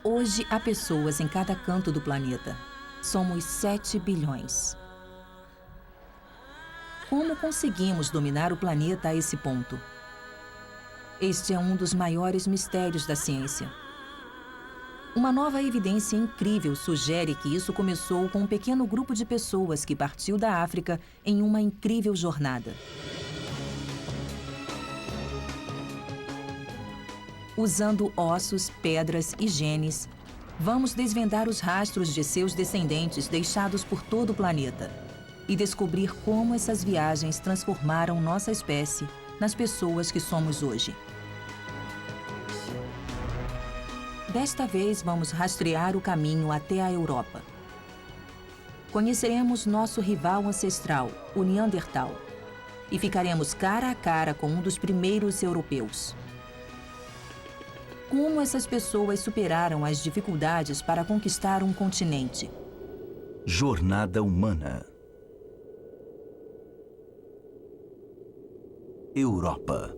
Hoje há pessoas em cada canto do planeta. Somos 7 bilhões. Como conseguimos dominar o planeta a esse ponto? Este é um dos maiores mistérios da ciência. Uma nova evidência incrível sugere que isso começou com um pequeno grupo de pessoas que partiu da África em uma incrível jornada. Usando ossos, pedras e genes, vamos desvendar os rastros de seus descendentes deixados por todo o planeta e descobrir como essas viagens transformaram nossa espécie nas pessoas que somos hoje. Desta vez, vamos rastrear o caminho até a Europa. Conheceremos nosso rival ancestral, o Neandertal, e ficaremos cara a cara com um dos primeiros europeus. Como essas pessoas superaram as dificuldades para conquistar um continente? Jornada humana. Europa.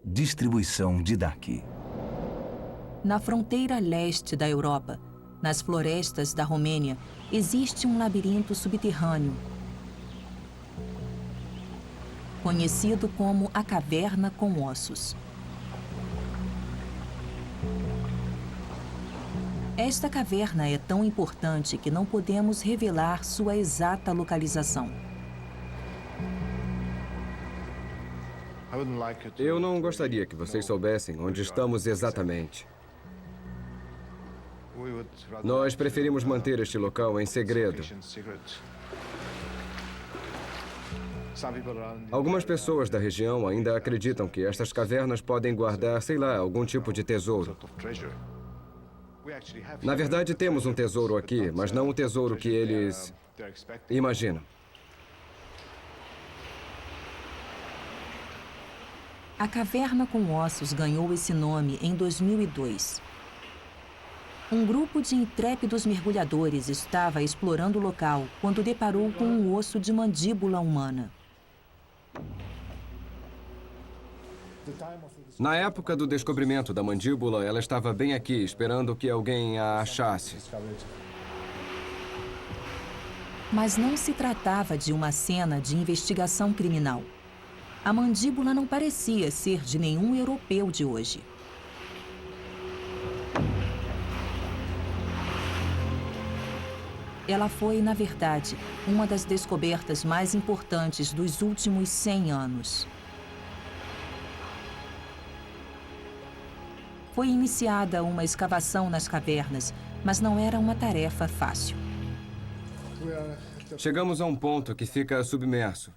Distribuição Didac. Na fronteira leste da Europa, nas florestas da Romênia, existe um labirinto subterrâneo, conhecido como a Caverna com Ossos. Esta caverna é tão importante que não podemos revelar sua exata localização. Eu não gostaria que vocês soubessem onde estamos exatamente. Nós preferimos manter este local em segredo. Algumas pessoas da região ainda acreditam que estas cavernas podem guardar, sei lá, algum tipo de tesouro. Na verdade, temos um tesouro aqui, mas não o tesouro que eles imaginam. A Caverna com Ossos ganhou esse nome em 2002. Um grupo de intrépidos mergulhadores estava explorando o local quando deparou com um osso de mandíbula humana. Na época do descobrimento da mandíbula, ela estava bem aqui, esperando que alguém a achasse. Mas não se tratava de uma cena de investigação criminal. A mandíbula não parecia ser de nenhum europeu de hoje. Ela foi, na verdade, uma das descobertas mais importantes dos últimos 100 anos. Foi iniciada uma escavação nas cavernas, mas não era uma tarefa fácil. Chegamos a um ponto que fica submerso.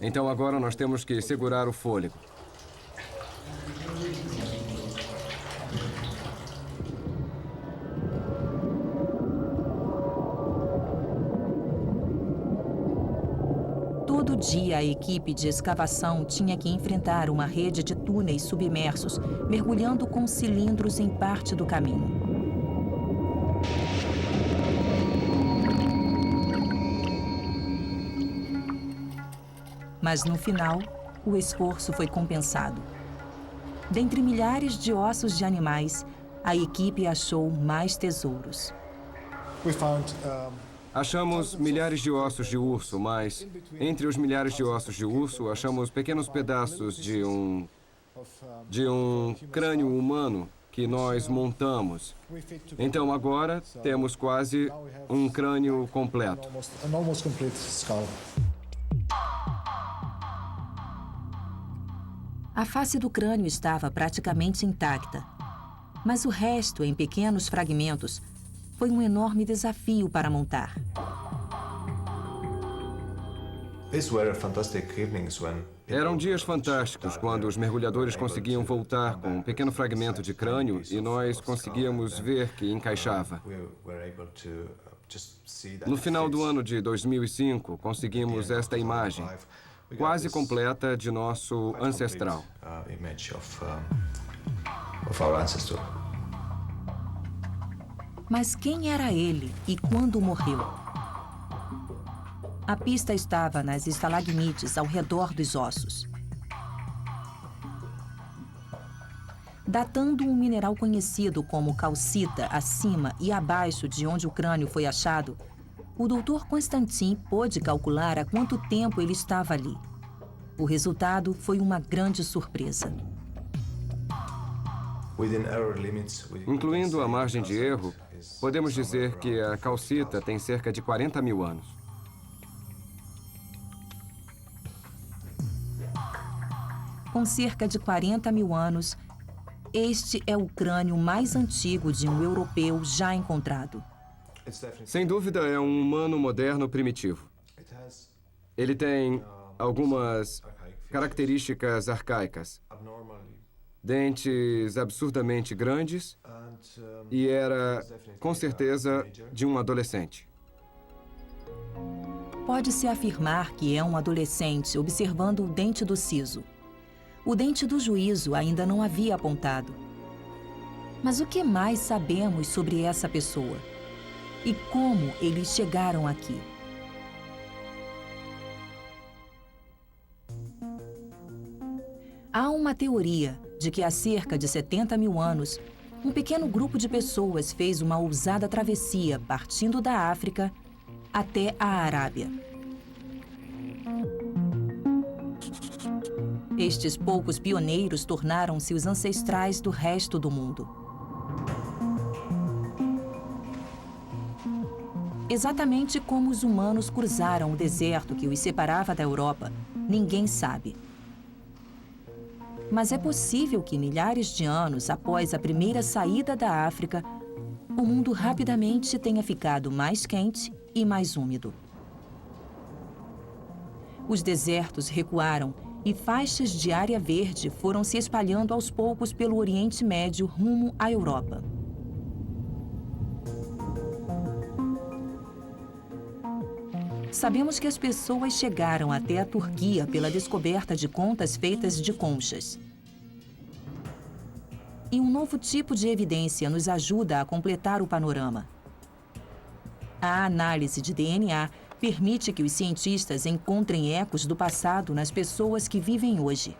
Então agora nós temos que segurar o fôlego. Todo dia, a equipe de escavação tinha que enfrentar uma rede de túneis submersos, mergulhando com cilindros em parte do caminho. Mas, no final, o esforço foi compensado. Dentre milhares de ossos de animais, a equipe achou mais tesouros. Achamos milhares de ossos de urso, mas entre os milhares de ossos de urso, achamos pequenos pedaços de um crânio humano que nós montamos. Então agora temos quase um crânio completo. A face do crânio estava praticamente intacta, mas o resto, em pequenos fragmentos, foi um enorme desafio para montar. Eram dias fantásticos quando os mergulhadores conseguiam voltar com um pequeno fragmento de crânio e nós conseguíamos ver que encaixava. No final do ano de 2005, conseguimos esta imagem quase completa de nosso ancestral. Mas quem era ele e quando morreu? A pista estava nas estalagmites ao redor dos ossos. Datando um mineral conhecido como calcita acima e abaixo de onde o crânio foi achado, o Dr. Constantin pôde calcular há quanto tempo ele estava ali. O resultado foi uma grande surpresa. Incluindo a margem de erro, podemos dizer que a calcita tem cerca de 40 mil anos. Com cerca de 40 mil anos, este é o crânio mais antigo de um europeu já encontrado. Sem dúvida, é um humano moderno primitivo. Ele tem algumas características arcaicas. Dentes absurdamente grandes e era, com certeza, de um adolescente. Pode-se afirmar que é um adolescente observando o dente do siso. O dente do juízo ainda não havia apontado. Mas o que mais sabemos sobre essa pessoa? E como eles chegaram aqui? Há uma teoria de que há cerca de 70 mil anos, um pequeno grupo de pessoas fez uma ousada travessia partindo da África até a Arábia. Estes poucos pioneiros tornaram-se os ancestrais do resto do mundo. Exatamente como os humanos cruzaram o deserto que os separava da Europa, ninguém sabe. Mas é possível que milhares de anos após a primeira saída da África, o mundo rapidamente tenha ficado mais quente e mais úmido. Os desertos recuaram e faixas de área verde foram se espalhando aos poucos pelo Oriente Médio rumo à Europa. Sabemos que as pessoas chegaram até a Turquia pela descoberta de contas feitas de conchas. E um novo tipo de evidência nos ajuda a completar o panorama. A análise de DNA permite que os cientistas encontrem ecos do passado nas pessoas que vivem hoje.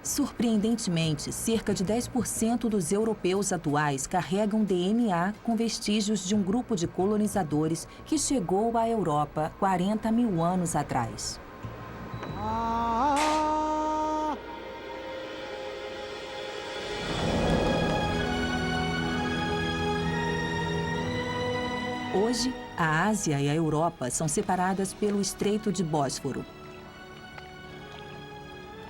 Surpreendentemente, cerca de 10% dos europeus atuais carregam DNA com vestígios de um grupo de colonizadores que chegou à Europa 40 mil anos atrás. Hoje, a Ásia e a Europa são separadas pelo Estreito de Bósforo.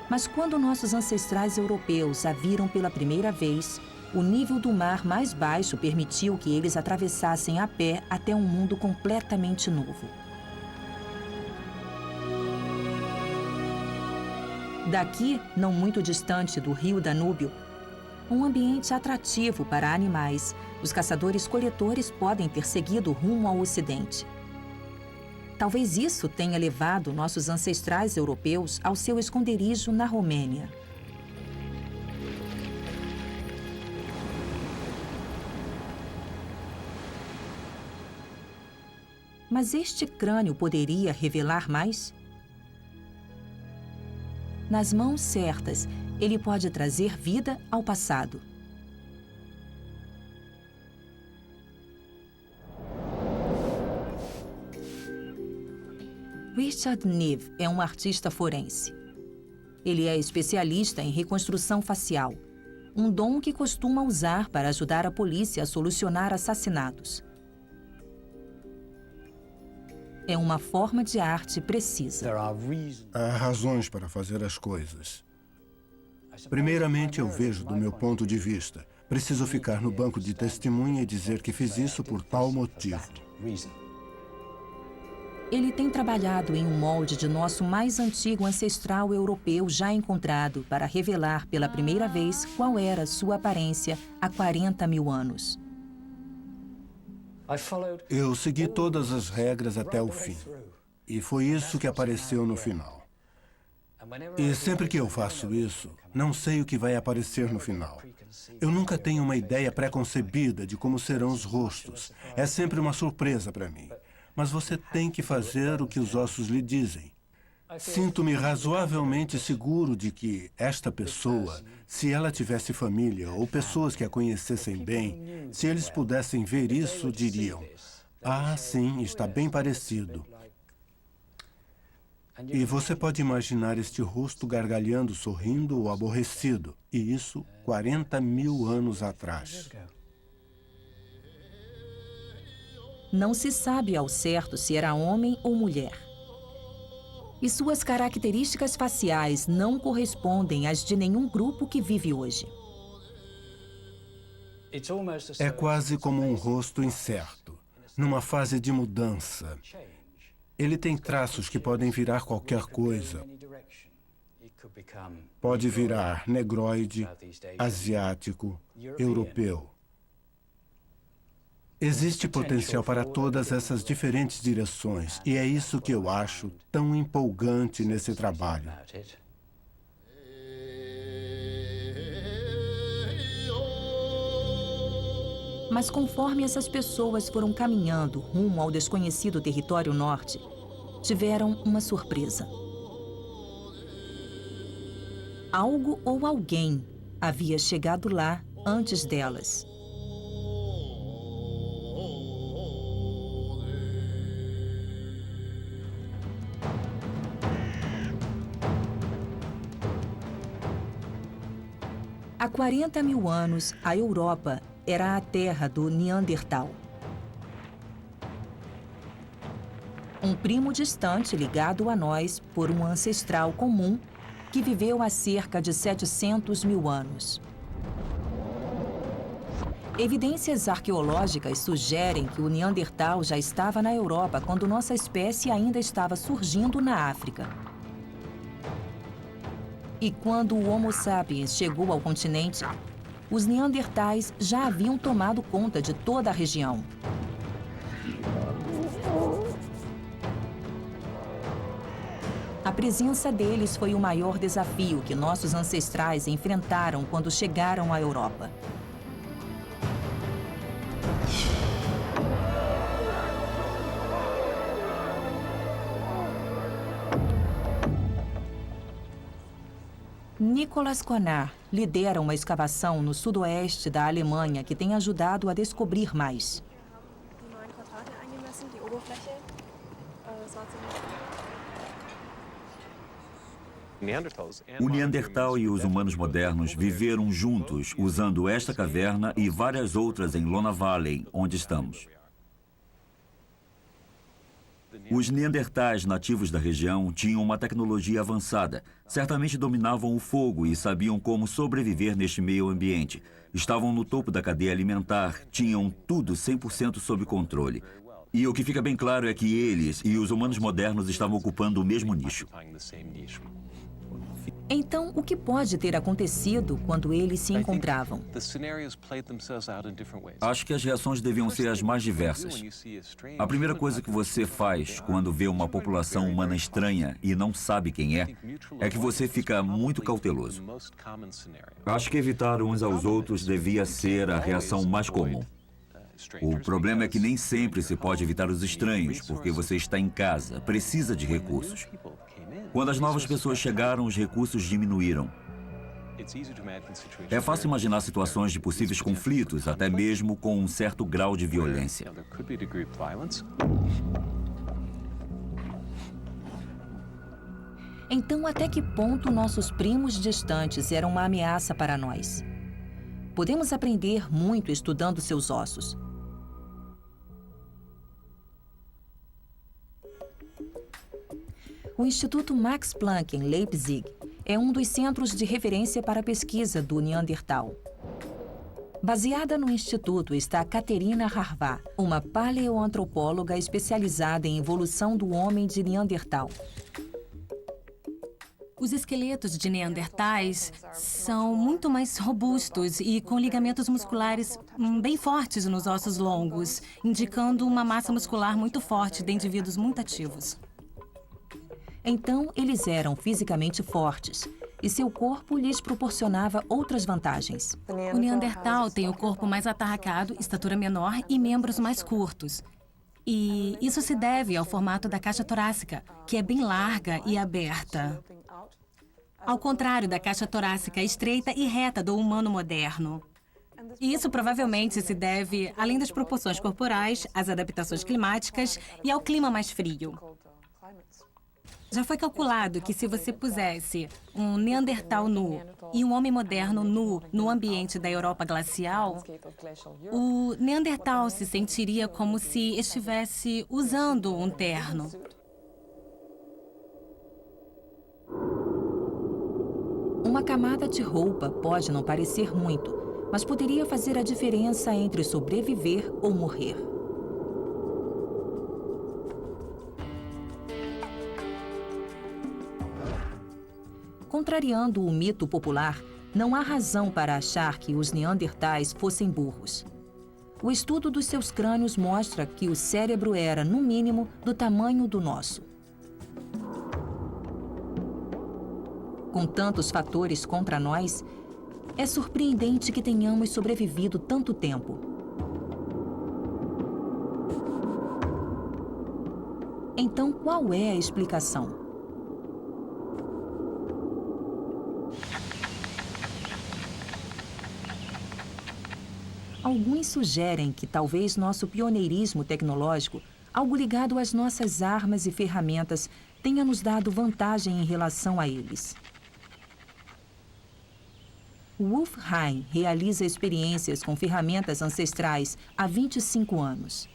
Mas quando nossos ancestrais europeus a viram pela primeira vez, o nível do mar mais baixo permitiu que eles atravessassem a pé até um mundo completamente novo. Daqui, não muito distante do rio Danúbio, um ambiente atrativo para animais, os caçadores-coletores podem ter seguido rumo ao ocidente. Talvez isso tenha levado nossos ancestrais europeus ao seu esconderijo na Romênia. Mas este crânio poderia revelar mais? Nas mãos certas, ele pode trazer vida ao passado. Richard Neve é um artista forense. Ele é especialista em reconstrução facial, um dom que costuma usar para ajudar a polícia a solucionar assassinatos. É uma forma de arte precisa. Há razões para fazer as coisas. Primeiramente, eu vejo do meu ponto de vista. Preciso ficar no banco de testemunha e dizer que fiz isso por tal motivo. Ele tem trabalhado em um molde de nosso mais antigo ancestral europeu já encontrado para revelar pela primeira vez qual era sua aparência há 40 mil anos. Eu segui todas as regras até o fim. E foi isso que apareceu no final. E sempre que eu faço isso, não sei o que vai aparecer no final. Eu nunca tenho uma ideia pré-concebida de como serão os rostos. É sempre uma surpresa para mim. Mas você tem que fazer o que os ossos lhe dizem. Sinto-me razoavelmente seguro de que esta pessoa, se ela tivesse família ou pessoas que a conhecessem bem, se eles pudessem ver isso, diriam: "Ah, sim, está bem parecido." E você pode imaginar este rosto gargalhando, sorrindo ou aborrecido. E isso 40 mil anos atrás. Não se sabe ao certo se era homem ou mulher. E suas características faciais não correspondem às de nenhum grupo que vive hoje. É quase como um rosto incerto, numa fase de mudança. Ele tem traços que podem virar qualquer coisa. Pode virar negroide, asiático, europeu. Existe potencial para todas essas diferentes direções, e é isso que eu acho tão empolgante nesse trabalho. Mas conforme essas pessoas foram caminhando rumo ao desconhecido território norte, tiveram uma surpresa. Algo ou alguém havia chegado lá antes delas. Há 40 mil anos, a Europa era a terra do Neandertal. Um primo distante ligado a nós por um ancestral comum que viveu há cerca de 700 mil anos. Evidências arqueológicas sugerem que o Neandertal já estava na Europa quando nossa espécie ainda estava surgindo na África. E quando o Homo sapiens chegou ao continente, os Neandertais já haviam tomado conta de toda a região. A presença deles foi o maior desafio que nossos ancestrais enfrentaram quando chegaram à Europa. Nicolas Conard lidera uma escavação no sudoeste da Alemanha que tem ajudado a descobrir mais. O Neandertal e os humanos modernos viveram juntos, usando esta caverna e várias outras em Lona Valley, onde estamos. Os Neandertais nativos da região tinham uma tecnologia avançada, certamente dominavam o fogo e sabiam como sobreviver neste meio ambiente. Estavam no topo da cadeia alimentar, tinham tudo 100% sob controle. E o que fica bem claro é que eles e os humanos modernos estavam ocupando o mesmo nicho. Então, o que pode ter acontecido quando eles se encontravam? Acho que as reações deviam ser as mais diversas. A primeira coisa que você faz quando vê uma população humana estranha e não sabe quem é que você fica muito cauteloso. Acho que evitar uns aos outros devia ser a reação mais comum. O problema é que nem sempre se pode evitar os estranhos, porque você está em casa, precisa de recursos. Quando as novas pessoas chegaram, os recursos diminuíram. É fácil imaginar situações de possíveis conflitos, até mesmo com um certo grau de violência. Então, até que ponto nossos primos distantes eram uma ameaça para nós? Podemos aprender muito estudando seus ossos. O Instituto Max Planck, em Leipzig, é um dos centros de referência para a pesquisa do Neandertal. Baseada no instituto está Katerina Harvá, uma paleoantropóloga especializada em evolução do homem de Neandertal. Os esqueletos de neandertais são muito mais robustos e com ligamentos musculares bem fortes nos ossos longos, indicando uma massa muscular muito forte de indivíduos muito ativos. Então, eles eram fisicamente fortes e seu corpo lhes proporcionava outras vantagens. O neandertal tem o corpo mais atarracado, estatura menor e membros mais curtos. E isso se deve ao formato da caixa torácica, que é bem larga e aberta. Ao contrário da caixa torácica estreita e reta do humano moderno. E isso provavelmente se deve, além das proporções corporais, às adaptações climáticas e ao clima mais frio. Já foi calculado que se você pusesse um Neandertal nu e um homem moderno nu no ambiente da Europa glacial, o Neandertal se sentiria como se estivesse usando um terno. Uma camada de roupa pode não parecer muito, mas poderia fazer a diferença entre sobreviver ou morrer. Contrariando o mito popular, não há razão para achar que os neandertais fossem burros. O estudo dos seus crânios mostra que o cérebro era, no mínimo, do tamanho do nosso. Com tantos fatores contra nós, é surpreendente que tenhamos sobrevivido tanto tempo. Então, qual é a explicação? Alguns sugerem que talvez nosso pioneirismo tecnológico, algo ligado às nossas armas e ferramentas, tenha nos dado vantagem em relação a eles. Wolf Hine realiza experiências com ferramentas ancestrais há 25 anos.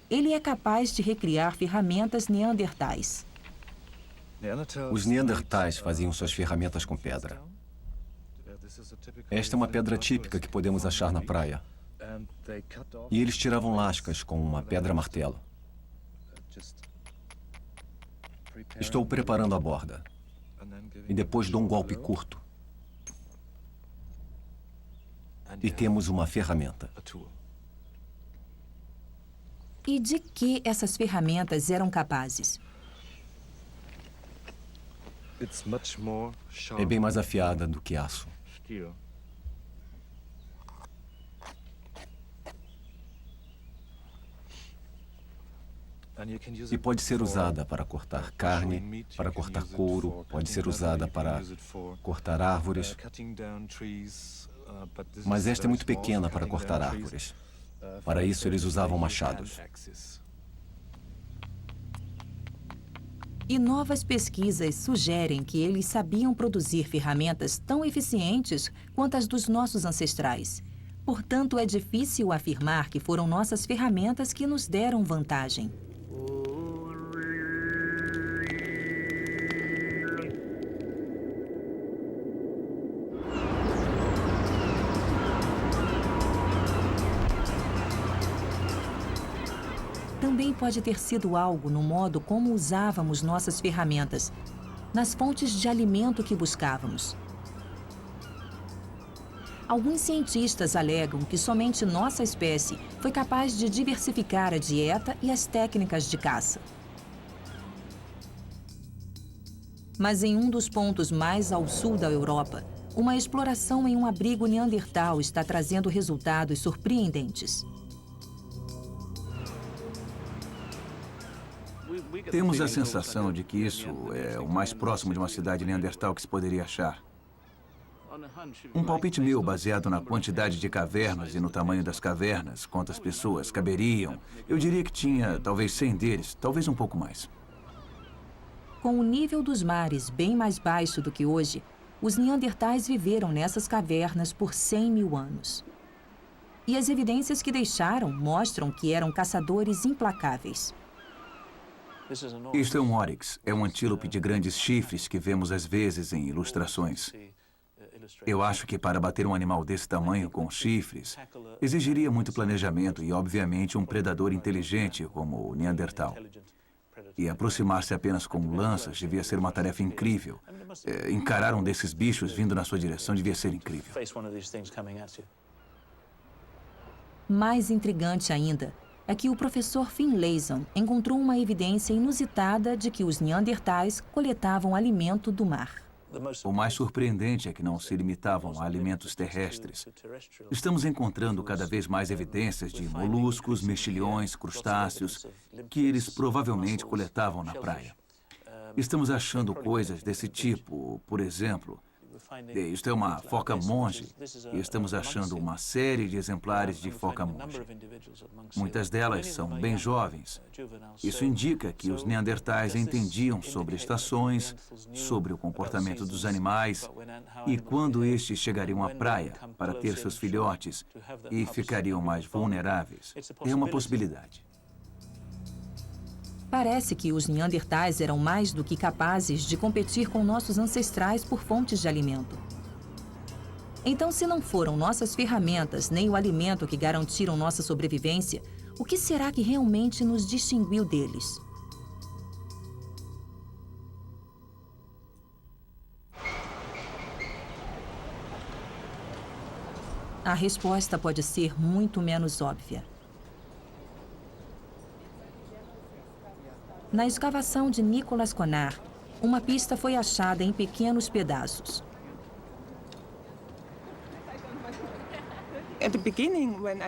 Ele é capaz de recriar ferramentas neandertais. Os neandertais faziam suas ferramentas com pedra. Esta é uma pedra típica que podemos achar na praia. E eles tiravam lascas com uma pedra-martelo. Estou preparando a borda. E depois dou um golpe curto. E temos uma ferramenta. E de que essas ferramentas eram capazes? É bem mais afiada do que aço. E pode ser usada para cortar carne, para cortar couro, pode ser usada para cortar árvores. Mas esta é muito pequena para cortar árvores. Para isso, eles usavam machados. E novas pesquisas sugerem que eles sabiam produzir ferramentas tão eficientes quanto as dos nossos ancestrais. Portanto, é difícil afirmar que foram nossas ferramentas que nos deram vantagem. Também pode ter sido algo no modo como usávamos nossas ferramentas, nas fontes de alimento que buscávamos. Alguns cientistas alegam que somente nossa espécie foi capaz de diversificar a dieta e as técnicas de caça. Mas em um dos pontos mais ao sul da Europa, uma exploração em um abrigo neandertal está trazendo resultados surpreendentes. Temos a sensação de que isso é o mais próximo de uma cidade neandertal que se poderia achar. Um palpite meu, baseado na quantidade de cavernas e no tamanho das cavernas, quantas pessoas caberiam, eu diria que tinha talvez 100 deles, talvez um pouco mais. Com o nível dos mares bem mais baixo do que hoje, os neandertais viveram nessas cavernas por 100 mil anos. E as evidências que deixaram mostram que eram caçadores implacáveis. Isto é um oryx, é um antílope de grandes chifres que vemos às vezes em ilustrações. Eu acho que para bater um animal desse tamanho com chifres, exigiria muito planejamento e, obviamente, um predador inteligente como o Neandertal. E aproximar-se apenas com lanças devia ser uma tarefa incrível. Encarar um desses bichos vindo na sua direção devia ser incrível. Mais intrigante ainda é que o professor Finlayson encontrou uma evidência inusitada de que os neandertais coletavam alimento do mar. O mais surpreendente é que não se limitavam a alimentos terrestres. Estamos encontrando cada vez mais evidências de moluscos, mexilhões, crustáceos, que eles provavelmente coletavam na praia. Estamos achando coisas desse tipo, por exemplo, isto é uma foca monge, e estamos achando uma série de exemplares de foca monge. Muitas delas são bem jovens. Isso indica que os neandertais entendiam sobre estações, sobre o comportamento dos animais, e quando estes chegariam à praia para ter seus filhotes e ficariam mais vulneráveis. É uma possibilidade. Parece que os neandertais eram mais do que capazes de competir com nossos ancestrais por fontes de alimento. Então, se não foram nossas ferramentas nem o alimento que garantiram nossa sobrevivência, o que será que realmente nos distinguiu deles? A resposta pode ser muito menos óbvia. Na escavação de Nicolas Conard, uma pista foi achada em pequenos pedaços.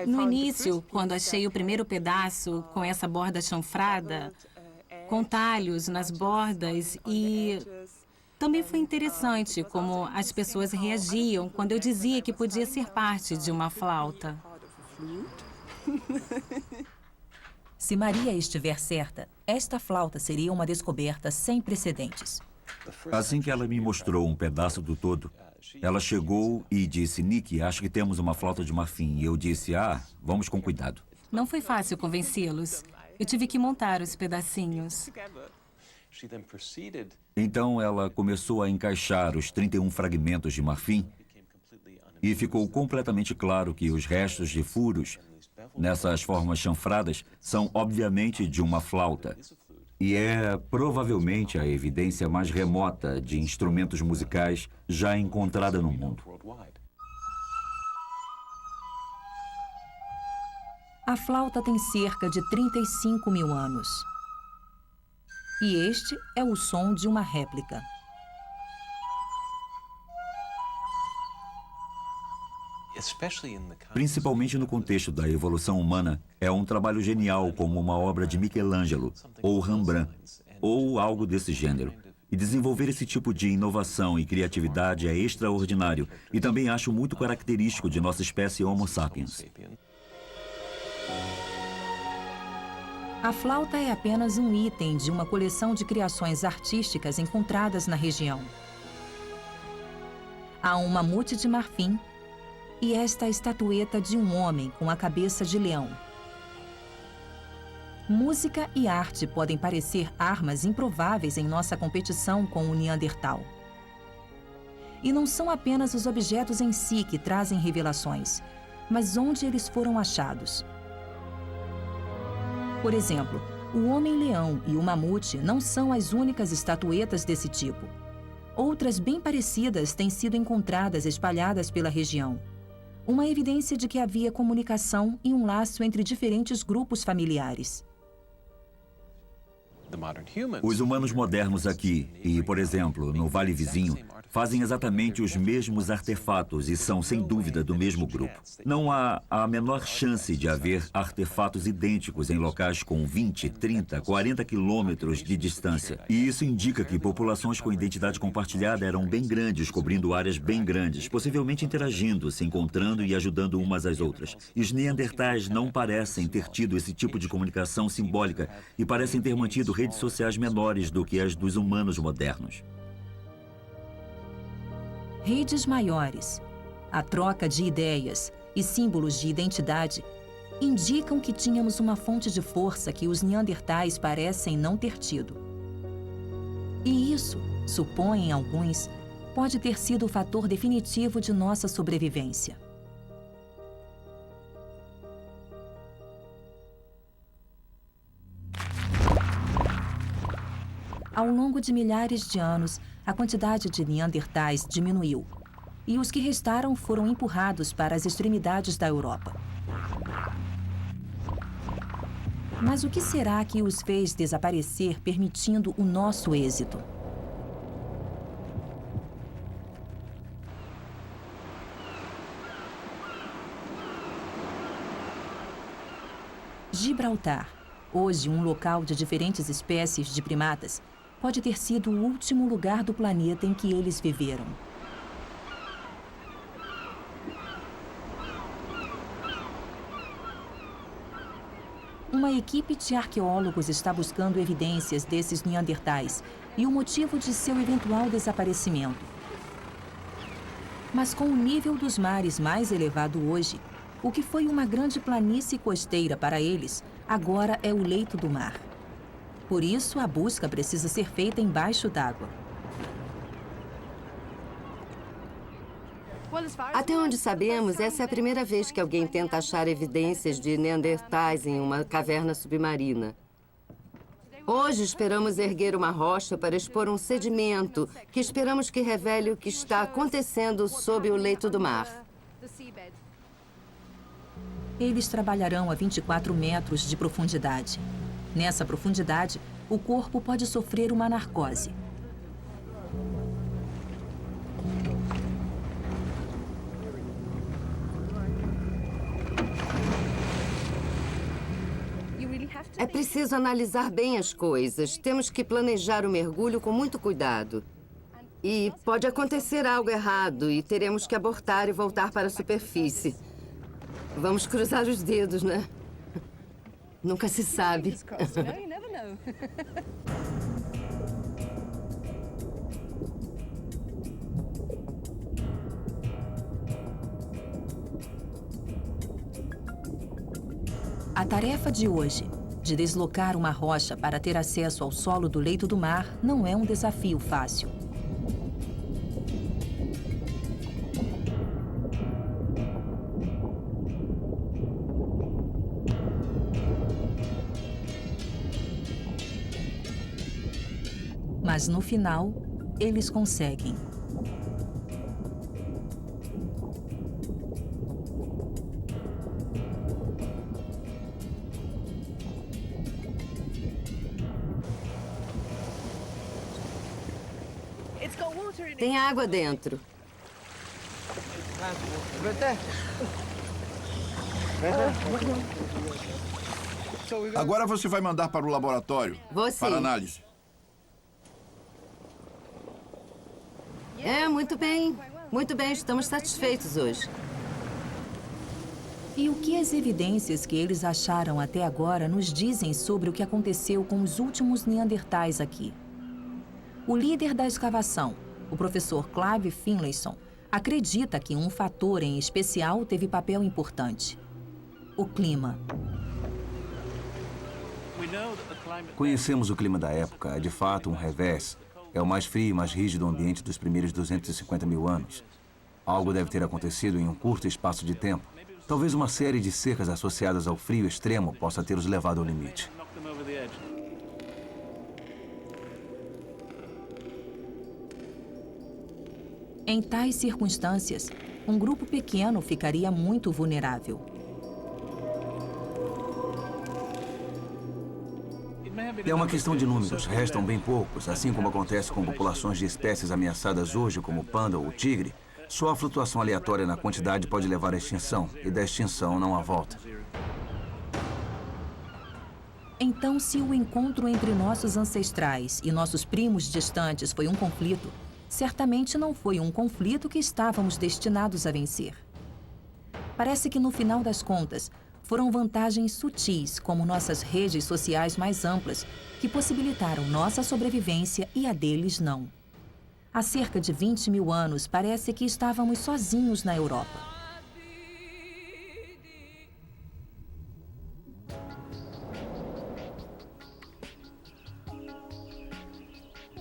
No início, quando achei o primeiro pedaço com essa borda chanfrada, com talhos nas bordas e... Também foi interessante como as pessoas reagiam quando eu dizia que podia ser parte de uma flauta. Se Maria estiver certa, esta flauta seria uma descoberta sem precedentes. Assim que ela me mostrou um pedaço do todo, ela chegou e disse, Nick, acho que temos uma flauta de marfim. E eu disse, vamos com cuidado. Não foi fácil convencê-los. Eu tive que montar os pedacinhos. Então ela começou a encaixar os 31 fragmentos de marfim e ficou completamente claro que os restos de furos nessas formas chanfradas são obviamente de uma flauta. E é provavelmente a evidência mais remota de instrumentos musicais já encontrada no mundo. A flauta tem cerca de 35 mil anos. E este é o som de uma réplica. Principalmente no contexto da evolução humana, é um trabalho genial como uma obra de Michelangelo, ou Rembrandt, ou algo desse gênero. E desenvolver esse tipo de inovação e criatividade é extraordinário e também acho muito característico de nossa espécie Homo sapiens. A flauta é apenas um item de uma coleção de criações artísticas encontradas na região. Há um mamute de marfim e esta estatueta de um homem com a cabeça de leão. Música e arte podem parecer armas improváveis em nossa competição com o Neandertal. E não são apenas os objetos em si que trazem revelações, mas onde eles foram achados. Por exemplo, o homem-leão e o mamute não são as únicas estatuetas desse tipo. Outras bem parecidas têm sido encontradas espalhadas pela região. Uma evidência de que havia comunicação e um laço entre diferentes grupos familiares. Os humanos modernos aqui e, por exemplo, no Vale Vizinho, fazem exatamente os mesmos artefatos e são, sem dúvida, do mesmo grupo. Não há a menor chance de haver artefatos idênticos em locais com 20, 30, 40 quilômetros de distância. E isso indica que populações com identidade compartilhada eram bem grandes, cobrindo áreas bem grandes, possivelmente interagindo, se encontrando e ajudando umas às outras. E os neandertais não parecem ter tido esse tipo de comunicação simbólica e parecem ter mantido redes sociais menores do que as dos humanos modernos. Redes maiores, a troca de ideias e símbolos de identidade indicam que tínhamos uma fonte de força que os neandertais parecem não ter tido. E isso, supõem alguns, pode ter sido o fator definitivo de nossa sobrevivência. Ao longo de milhares de anos, a quantidade de neandertais diminuiu, e os que restaram foram empurrados para as extremidades da Europa. Mas o que será que os fez desaparecer, permitindo o nosso êxito? Gibraltar, hoje um local de diferentes espécies de primatas, pode ter sido o último lugar do planeta em que eles viveram. Uma equipe de arqueólogos está buscando evidências desses neandertais e o motivo de seu eventual desaparecimento. Mas com o nível dos mares mais elevado hoje, o que foi uma grande planície costeira para eles, agora é o leito do mar. Por isso, a busca precisa ser feita embaixo d'água. Até onde sabemos, essa é a primeira vez que alguém tenta achar evidências de neandertais em uma caverna submarina. Hoje esperamos erguer uma rocha para expor um sedimento que esperamos que revele o que está acontecendo sob o leito do mar. Eles trabalharão a 24 metros de profundidade. Nessa profundidade, o corpo pode sofrer uma narcose. É preciso analisar bem as coisas. Temos que planejar o mergulho com muito cuidado. E pode acontecer algo errado e teremos que abortar e voltar para a superfície. Vamos cruzar os dedos, né? Nunca se sabe. A tarefa de hoje, de deslocar uma rocha para ter acesso ao solo do leito do mar, não é um desafio fácil. Mas no final, eles conseguem. Tem água dentro. Agora você vai mandar para o laboratório. Vou sim. Para análise. Muito bem. Muito bem, estamos satisfeitos hoje. E o que as evidências que eles acharam até agora nos dizem sobre o que aconteceu com os últimos neandertais aqui? O líder da escavação, o professor Clive Finlayson, acredita que um fator em especial teve papel importante: o clima. Conhecemos o clima da época, é de fato um revés. É o mais frio e mais rígido ambiente dos primeiros 250 mil anos. Algo deve ter acontecido em um curto espaço de tempo. Talvez uma série de secas associadas ao frio extremo possa ter os levado ao limite. Em tais circunstâncias, um grupo pequeno ficaria muito vulnerável. É uma questão de números, restam bem poucos. Assim como acontece com populações de espécies ameaçadas hoje, como o panda ou o tigre, só a flutuação aleatória na quantidade pode levar à extinção, e da extinção não há volta. Então, se o encontro entre nossos ancestrais e nossos primos distantes foi um conflito, certamente não foi um conflito que estávamos destinados a vencer. Parece que, no final das contas, foram vantagens sutis, como nossas redes sociais mais amplas, que possibilitaram nossa sobrevivência e a deles não. Há cerca de 20 mil anos, parece que estávamos sozinhos na Europa.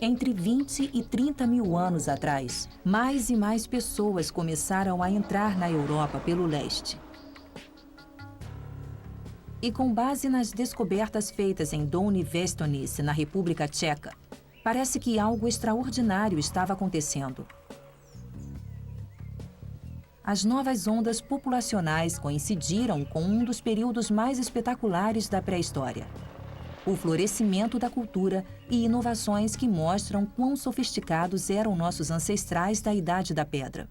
Entre 20 e 30 mil anos atrás, mais e mais pessoas começaram a entrar na Europa pelo leste. E com base nas descobertas feitas em Dolní Věstonice, na República Tcheca, parece que algo extraordinário estava acontecendo. As novas ondas populacionais coincidiram com um dos períodos mais espetaculares da pré-história: o florescimento da cultura e inovações que mostram quão sofisticados eram nossos ancestrais da Idade da Pedra.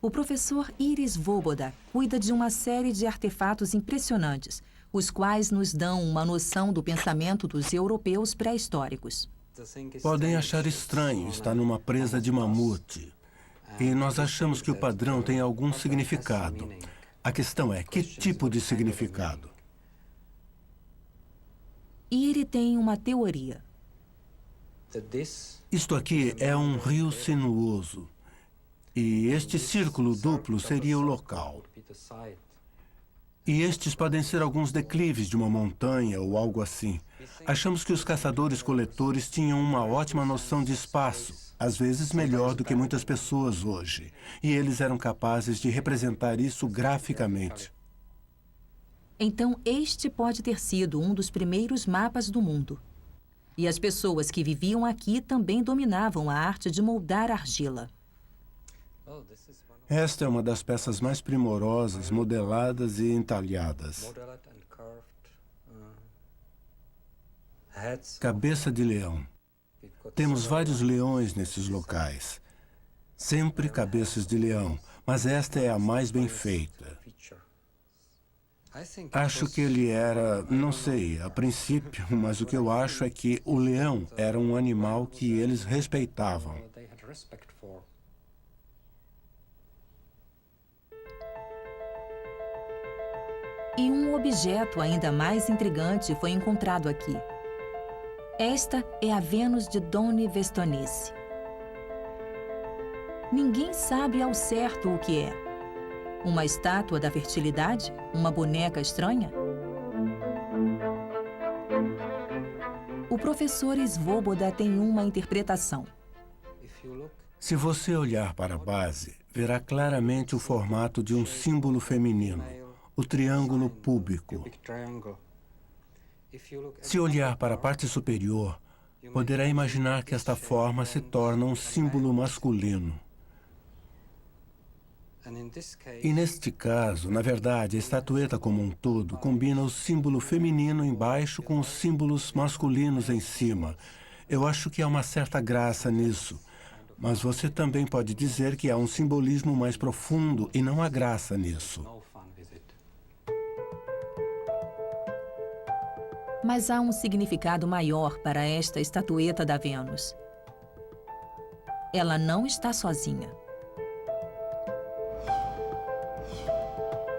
O professor Iris Svoboda cuida de uma série de artefatos impressionantes, os quais nos dão uma noção do pensamento dos europeus pré-históricos. Podem achar estranho estar numa presa de mamute. E nós achamos que o padrão tem algum significado. A questão é, que tipo de significado? Iri tem uma teoria. Isto aqui é um rio sinuoso. E este círculo duplo seria o local. E estes podem ser alguns declives de uma montanha ou algo assim. Achamos que os caçadores-coletores tinham uma ótima noção de espaço, às vezes melhor do que muitas pessoas hoje. E eles eram capazes de representar isso graficamente. Então, este pode ter sido um dos primeiros mapas do mundo. E as pessoas que viviam aqui também dominavam a arte de moldar argila. Esta é uma das peças mais primorosas, modeladas e entalhadas. Cabeça de leão. Temos vários leões nesses locais. Sempre cabeças de leão, mas esta é a mais bem feita. Acho que ele era, não sei, a princípio, mas o que eu acho é que o leão era um animal que eles respeitavam. E um objeto ainda mais intrigante foi encontrado aqui. Esta é a Vênus de Dona Vestonessi. Ninguém sabe ao certo o que é. Uma estátua da fertilidade? Uma boneca estranha? O professor Svoboda tem uma interpretação. Se você olhar para a base, verá claramente o formato de um símbolo feminino, o triângulo púbico. Se olhar para a parte superior, poderá imaginar que esta forma se torna um símbolo masculino. E neste caso, na verdade, a estatueta como um todo combina o símbolo feminino embaixo com os símbolos masculinos em cima. Eu acho que há uma certa graça nisso. Mas você também pode dizer que há um simbolismo mais profundo e não há graça nisso. Mas há um significado maior para esta estatueta da Vênus. Ela não está sozinha.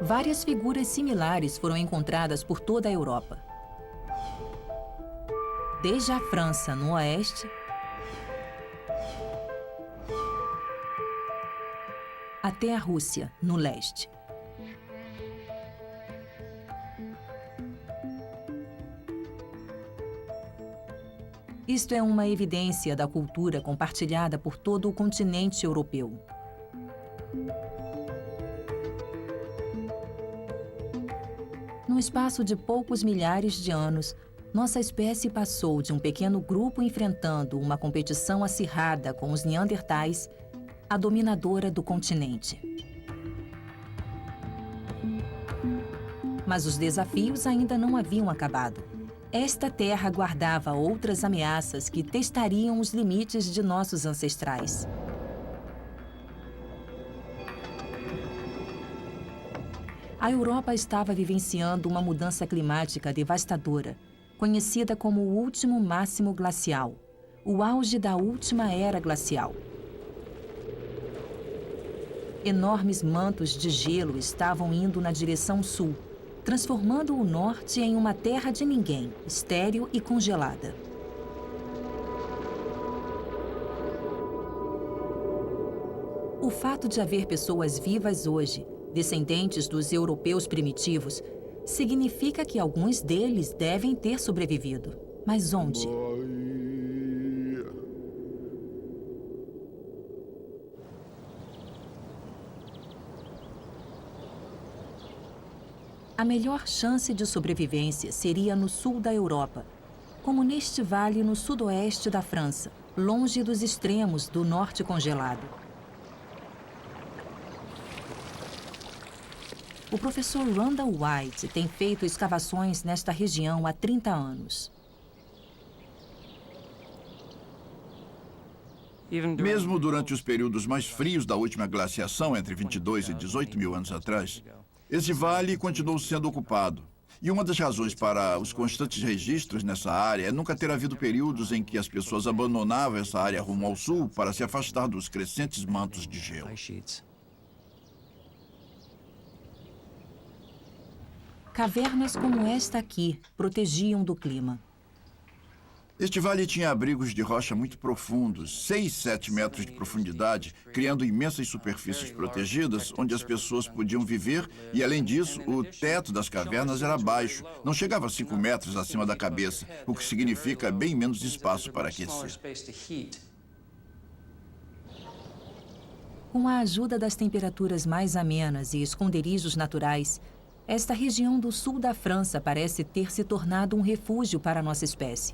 Várias figuras similares foram encontradas por toda a Europa. Desde a França, no oeste, até a Rússia, no leste. Isto é uma evidência da cultura compartilhada por todo o continente europeu. Num espaço de poucos milhares de anos, nossa espécie passou de um pequeno grupo enfrentando uma competição acirrada com os neandertais à dominadora do continente. Mas os desafios ainda não haviam acabado. Esta terra guardava outras ameaças que testariam os limites de nossos ancestrais. A Europa estava vivenciando uma mudança climática devastadora, conhecida como o último máximo glacial, o auge da última era glacial. Enormes mantos de gelo estavam indo na direção sul, transformando o norte em uma terra de ninguém, estéril e congelada. O fato de haver pessoas vivas hoje, descendentes dos europeus primitivos, significa que alguns deles devem ter sobrevivido. Mas onde? A melhor chance de sobrevivência seria no sul da Europa, como neste vale no sudoeste da França, longe dos extremos do norte congelado. O professor Randall White tem feito escavações nesta região há 30 anos. Mesmo durante os períodos mais frios da última glaciação, entre 22 e 18 mil anos atrás, esse vale continuou sendo ocupado. E uma das razões para os constantes registros nessa área é nunca ter havido períodos em que as pessoas abandonavam essa área rumo ao sul para se afastar dos crescentes mantos de gelo. Cavernas como esta aqui protegiam do clima. Este vale tinha abrigos de rocha muito profundos, 6, 7 metros de profundidade, criando imensas superfícies protegidas onde as pessoas podiam viver e, além disso, o teto das cavernas era baixo, não chegava a 5 metros acima da cabeça, o que significa bem menos espaço para aquecer. Com a ajuda das temperaturas mais amenas e esconderijos naturais, esta região do sul da França parece ter se tornado um refúgio para a nossa espécie.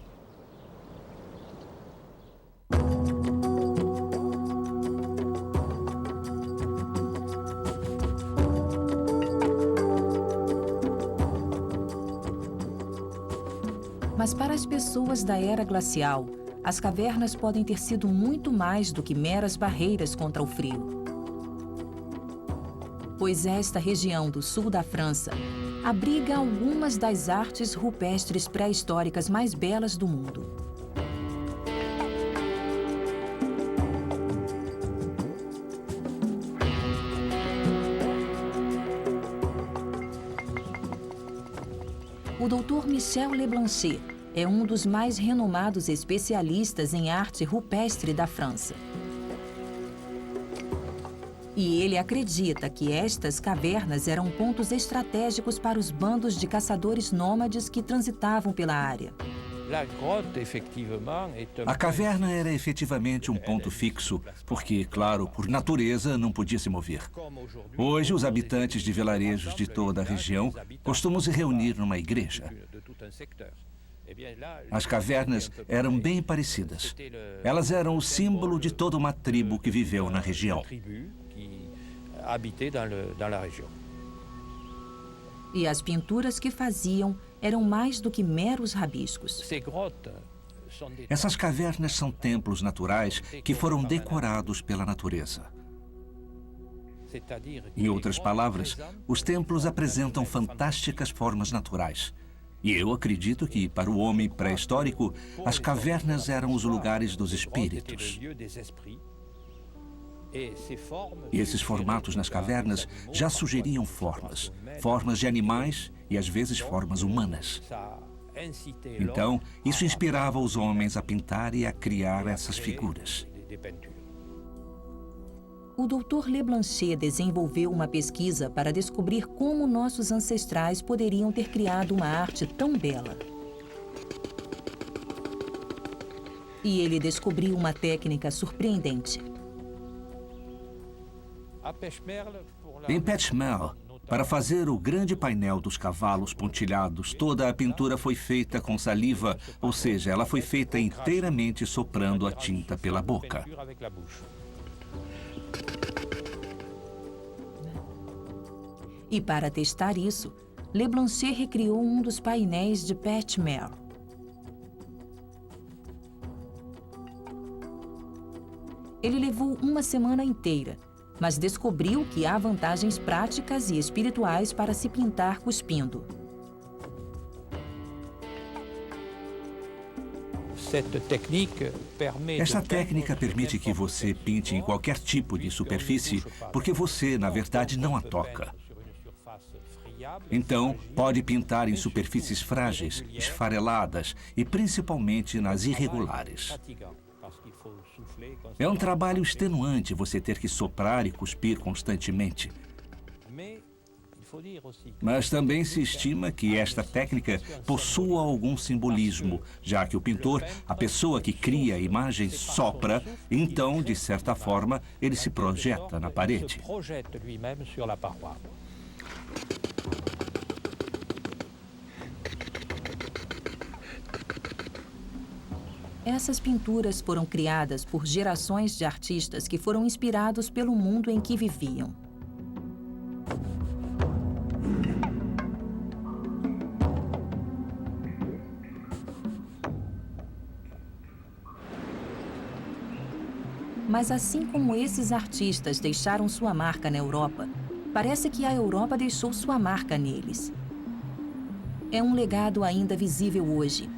Mas para as pessoas da era glacial, as cavernas podem ter sido muito mais do que meras barreiras contra o frio. Pois esta região do sul da França abriga algumas das artes rupestres pré-históricas mais belas do mundo. O Dr. Michel Leblancher é um dos mais renomados especialistas em arte rupestre da França. E ele acredita que estas cavernas eram pontos estratégicos para os bandos de caçadores nômades que transitavam pela área. A caverna era efetivamente um ponto fixo, porque, claro, por natureza não podia se mover. Hoje, os habitantes de vilarejos de toda a região costumam se reunir numa igreja. As cavernas eram bem parecidas. Elas eram o símbolo de toda uma tribo que viveu na região. E as pinturas que faziam eram mais do que meros rabiscos. Essas cavernas são templos naturais que foram decorados pela natureza. Em outras palavras, os templos apresentam fantásticas formas naturais. E eu acredito que, para o homem pré-histórico, as cavernas eram os lugares dos espíritos. E esses formatos nas cavernas já sugeriam formas de animais e às vezes formas humanas. Então, isso inspirava os homens a pintar e a criar essas figuras. O Dr. Leblancher desenvolveu uma pesquisa para descobrir como nossos ancestrais poderiam ter criado uma arte tão bela. E ele descobriu uma técnica surpreendente. Em Petchmerle, para fazer o grande painel dos cavalos pontilhados, toda a pintura foi feita com saliva, ou seja, ela foi feita inteiramente soprando a tinta pela boca. E para testar isso, Leblancher recriou um dos painéis de Petchmerle. Ele levou uma semana inteira, mas descobriu que há vantagens práticas e espirituais para se pintar cuspindo. Esta técnica permite que você pinte em qualquer tipo de superfície, porque você, na verdade, não a toca. Então, pode pintar em superfícies frágeis, esfareladas e principalmente nas irregulares. É um trabalho extenuante você ter que soprar e cuspir constantemente. Mas também se estima que esta técnica possua algum simbolismo, já que o pintor, a pessoa que cria a imagem, sopra, então, de certa forma, ele se projeta na parede. Essas pinturas foram criadas por gerações de artistas que foram inspirados pelo mundo em que viviam. Mas assim como esses artistas deixaram sua marca na Europa, parece que a Europa deixou sua marca neles. É um legado ainda visível hoje,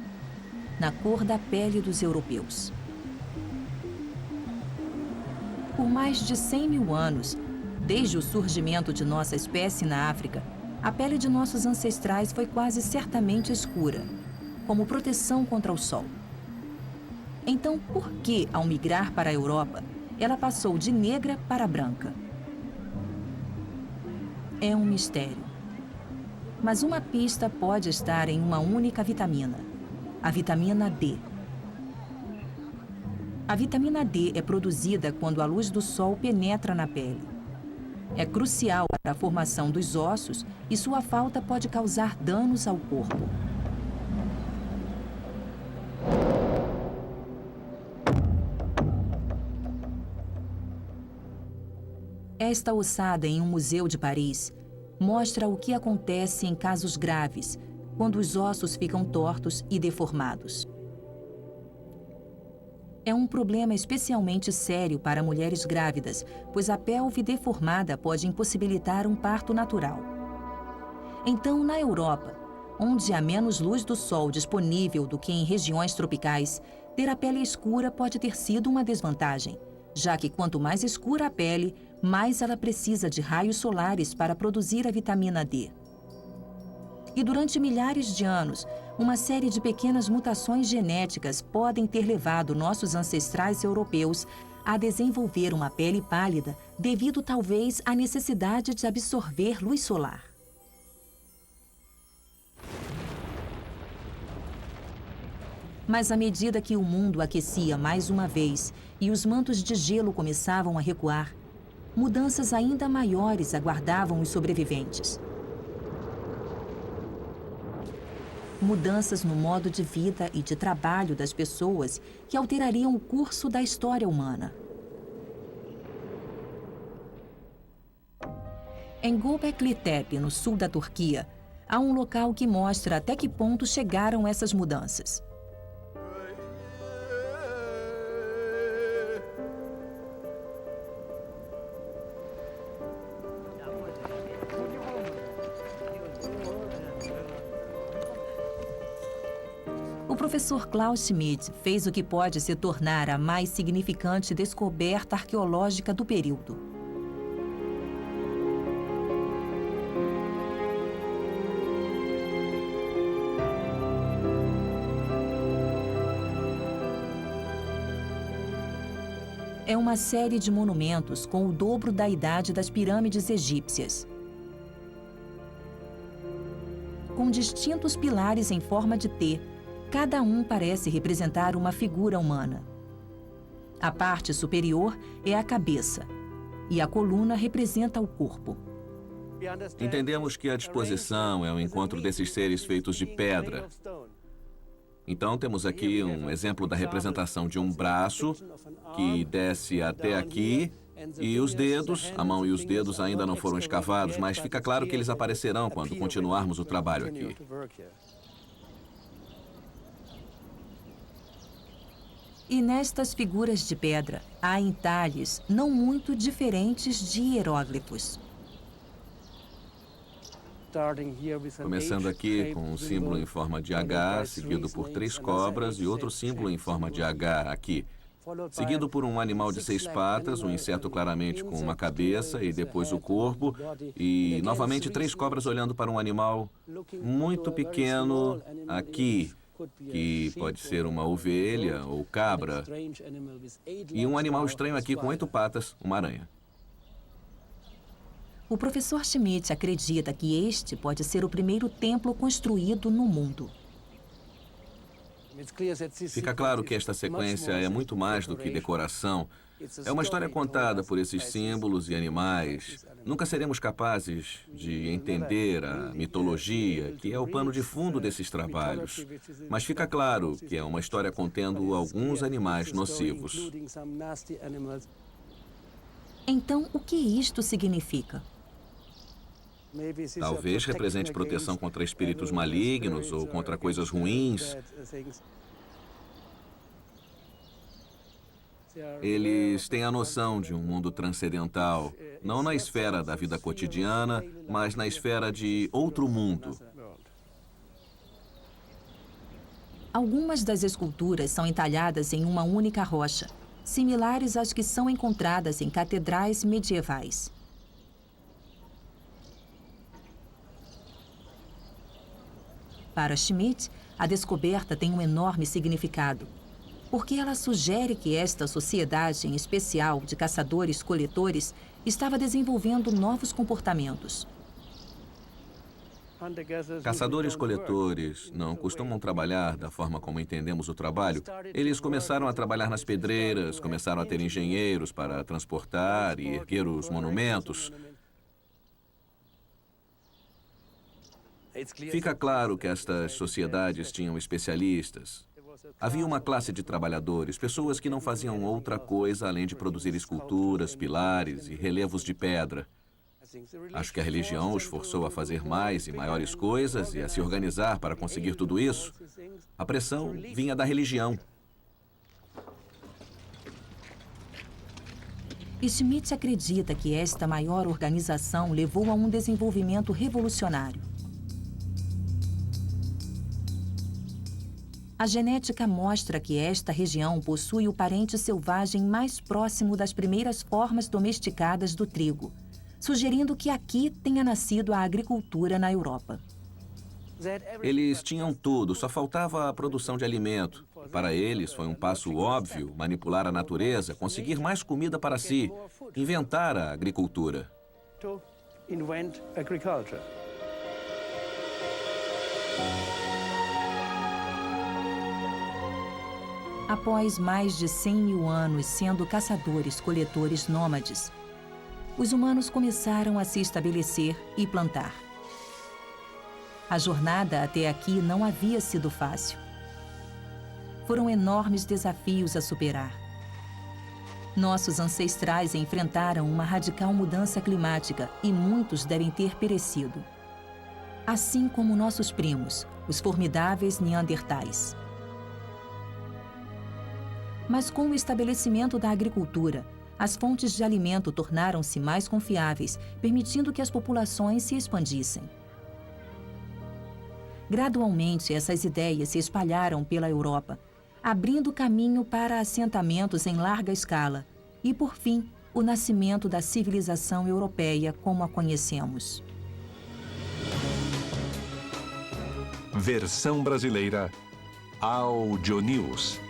na cor da pele dos europeus. Por mais de 100 mil anos, desde o surgimento de nossa espécie na África, a pele de nossos ancestrais foi quase certamente escura, como proteção contra o sol. Então, por que, ao migrar para a Europa, ela passou de negra para branca? É um mistério. Mas uma pista pode estar em uma única vitamina, a vitamina D. A vitamina D é produzida quando a luz do sol penetra na pele. É crucial para a formação dos ossos e sua falta pode causar danos ao corpo. Esta ossada em um museu de Paris mostra o que acontece em casos graves, quando os ossos ficam tortos e deformados. É um problema especialmente sério para mulheres grávidas, pois a pelve deformada pode impossibilitar um parto natural. Então, na Europa, onde há menos luz do sol disponível do que em regiões tropicais, ter a pele escura pode ter sido uma desvantagem, já que quanto mais escura a pele, mais ela precisa de raios solares para produzir a vitamina D. E durante milhares de anos, uma série de pequenas mutações genéticas podem ter levado nossos ancestrais europeus a desenvolver uma pele pálida devido talvez à necessidade de absorver luz solar. Mas à medida que o mundo aquecia mais uma vez e os mantos de gelo começavam a recuar, mudanças ainda maiores aguardavam os sobreviventes. Mudanças no modo de vida e de trabalho das pessoas que alterariam o curso da história humana. Em Göbekli Tepe, no sul da Turquia, há um local que mostra até que ponto chegaram essas mudanças. O professor Klaus Schmidt fez o que pode se tornar a mais significante descoberta arqueológica do período. É uma série de monumentos com o dobro da idade das pirâmides egípcias, com distintos pilares em forma de T. Cada um parece representar uma figura humana. A parte superior é a cabeça e a coluna representa o corpo. Entendemos que a disposição é o encontro desses seres feitos de pedra. Então, temos aqui um exemplo da representação de um braço que desce até aqui e os dedos, a mão e os dedos ainda não foram escavados, mas fica claro que eles aparecerão quando continuarmos o trabalho aqui. E nestas figuras de pedra, há entalhes não muito diferentes de hieróglifos. Começando aqui com um símbolo em forma de H, seguido por 3 cobras e outro símbolo em forma de H aqui. Seguido por um animal de 6 patas, um inseto claramente com uma cabeça e depois o corpo. E novamente 3 cobras olhando para um animal muito pequeno aqui, que pode ser uma ovelha ou cabra, e um animal estranho aqui com 8 patas, uma aranha. O professor Schmidt acredita que este pode ser o primeiro templo construído no mundo. Fica claro que esta sequência é muito mais do que decoração. É uma história contada por esses símbolos e animais. Nunca seremos capazes de entender a mitologia, que é o pano de fundo desses trabalhos. Mas fica claro que é uma história contendo alguns animais nocivos. Então, o que isto significa? Talvez represente proteção contra espíritos malignos ou contra coisas ruins. Eles têm a noção de um mundo transcendental, não na esfera da vida cotidiana, mas na esfera de outro mundo. Algumas das esculturas são entalhadas em uma única rocha, similares às que são encontradas em catedrais medievais. Para Schmidt, a descoberta tem um enorme significado, porque ela sugere que esta sociedade, em especial de caçadores-coletores, estava desenvolvendo novos comportamentos. Caçadores-coletores não costumam trabalhar da forma como entendemos o trabalho. Eles começaram a trabalhar nas pedreiras, começaram a ter engenheiros para transportar e erguer os monumentos. Fica claro que estas sociedades tinham especialistas. Havia uma classe de trabalhadores, pessoas que não faziam outra coisa além de produzir esculturas, pilares e relevos de pedra. Acho que a religião os forçou a fazer mais e maiores coisas e a se organizar para conseguir tudo isso. A pressão vinha da religião. Schmidt acredita que esta maior organização levou a um desenvolvimento revolucionário. A genética mostra que esta região possui o parente selvagem mais próximo das primeiras formas domesticadas do trigo, sugerindo que aqui tenha nascido a agricultura na Europa. Eles tinham tudo, só faltava a produção de alimento. Para eles foi um passo óbvio manipular a natureza, conseguir mais comida para si, inventar a agricultura. Após mais de 100 mil anos sendo caçadores-coletores nômades, os humanos começaram a se estabelecer e plantar. A jornada até aqui não havia sido fácil. Foram enormes desafios a superar. Nossos ancestrais enfrentaram uma radical mudança climática e muitos devem ter perecido. Assim como nossos primos, os formidáveis neandertais. Mas com o estabelecimento da agricultura, as fontes de alimento tornaram-se mais confiáveis, permitindo que as populações se expandissem. Gradualmente, essas ideias se espalharam pela Europa, abrindo caminho para assentamentos em larga escala e, por fim, o nascimento da civilização europeia como a conhecemos. Versão brasileira Audio News.